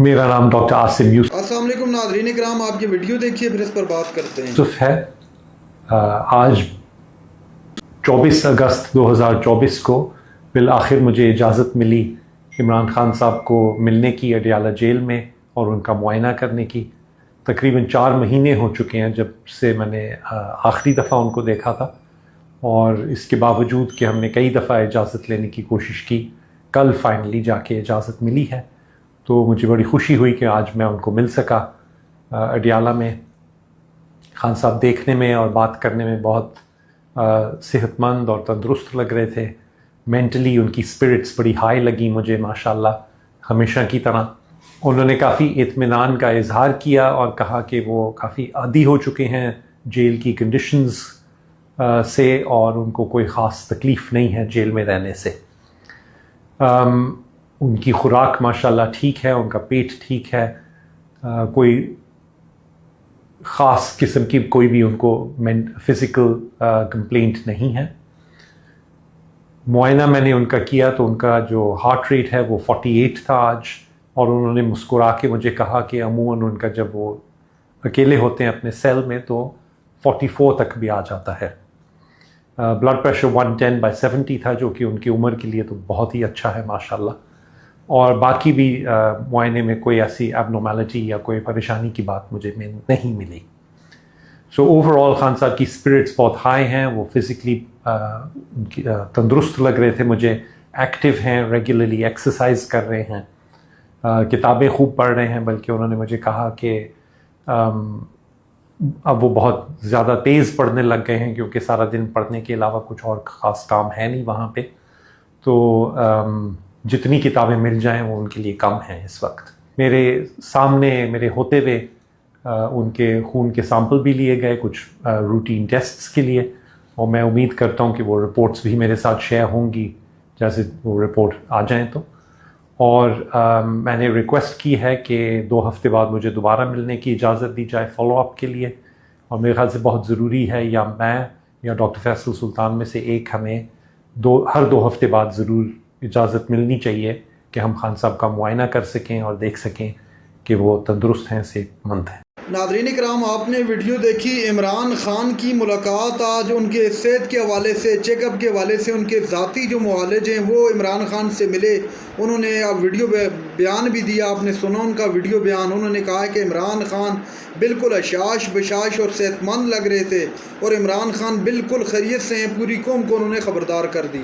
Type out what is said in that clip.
میرا نام ڈاکٹر عاصم یوسف السلام علیکم ناظرین کرام، آپ کی ویڈیو دیکھیے پھر اس پر بات کرتے ہیں۔ ہے۔ آج 24 اگست 2024 کو بالآخر مجھے اجازت ملی عمران خان صاحب کو ملنے کی اڈیالہ جیل میں اور ان کا معائنہ کرنے کی۔ تقریباً 4 مہینے ہو چکے ہیں جب سے میں نے آخری دفعہ ان کو دیکھا تھا، اور اس کے باوجود کہ ہم نے کئی دفعہ اجازت لینے کی کوشش کی، کل فائنلی جا کے اجازت ملی ہے۔ تو مجھے بڑی خوشی ہوئی کہ آج میں ان کو مل سکا اڈیالہ میں۔ خان صاحب دیکھنے میں اور بات کرنے میں بہت صحت مند اور تندرست لگ رہے تھے۔ مینٹلی ان کی اسپرٹس بڑی ہائی لگی مجھے، ماشاءاللہ ہمیشہ کی طرح۔ انہوں نے کافی اطمینان کا اظہار کیا اور کہا کہ وہ کافی عادی ہو چکے ہیں جیل کی کنڈیشنز سے، اور ان کو کوئی خاص تکلیف نہیں ہے جیل میں رہنے سے۔ ان کی خوراک ماشاءاللہ ٹھیک ہے، ان کا پیٹ ٹھیک ہے، کوئی خاص قسم کی کوئی بھی ان کو فزیکل کمپلینٹ نہیں ہے۔ معائنہ میں نے ان کا کیا تو ان کا جو ہارٹ ریٹ ہے وہ 48 تھا آج، اور انہوں نے مسکرا کے مجھے کہا کہ عموماً ان کا جب وہ اکیلے ہوتے ہیں اپنے سیل میں تو 44 تک بھی آ جاتا ہے۔ بلڈ پریشر 110/70 تھا، جو کہ ان کی عمر کے لیے تو بہت ہی اچھا ہے ماشاءاللہ، اور باقی بھی معائنے میں کوئی ایسی ایب نارمیلٹی یا کوئی پریشانی کی بات مجھے نہیں ملی۔ سو اوور آل خان صاحب کی اسپرٹس بہت ہائی ہیں، وہ فزیکلی تندرست لگ رہے تھے مجھے، ایکٹیو ہیں، ریگولرلی ایکسرسائز کر رہے ہیں، کتابیں خوب پڑھ رہے ہیں، بلکہ انہوں نے مجھے کہا کہ اب وہ بہت زیادہ تیز پڑھنے لگ گئے ہیں، کیونکہ سارا دن پڑھنے کے علاوہ کچھ اور خاص کام ہے نہیں وہاں پہ، تو جتنی کتابیں مل جائیں وہ ان کے لیے کم ہیں اس وقت۔ میرے سامنے میرے ہوتے ہوئے ان کے خون کے سیمپل بھی لیے گئے کچھ روٹین ٹیسٹس کے لیے، اور میں امید کرتا ہوں کہ وہ رپورٹس بھی میرے ساتھ شیئر ہوں گی جیسے وہ رپورٹ آ جائیں تو۔ اور میں نے ریکویسٹ کی ہے کہ 2 ہفتے بعد مجھے دوبارہ ملنے کی اجازت دی جائے فالو اپ کے لیے، اور میرے خیال سے بہت ضروری ہے، یا میں یا ڈاکٹر فیصل سلطان میں سے ایک ہمیں ہر 2 ہفتے بعد ضرور اجازت ملنی چاہیے کہ ہم خان صاحب کا معائنہ کر سکیں اور دیکھ سکیں کہ وہ تندرست ہیں، صحت مند ہیں۔ ناظرین کرام، آپ نے ویڈیو دیکھی عمران خان کی ملاقات آج ان کے صحت کے حوالے سے، چیک اپ کے حوالے سے، ان کے ذاتی جو معالج ہیں وہ عمران خان سے ملے۔ انہوں نے اب ویڈیو بیان بھی دیا، آپ نے سنا ان کا ویڈیو بیان۔ انہوں نے کہا کہ عمران خان بالکل اشاش بشاش اور صحت مند لگ رہے تھے، اور عمران خان بالکل خیریت سے ہیں، پوری قوم کو انہوں نے خبردار کر دیا۔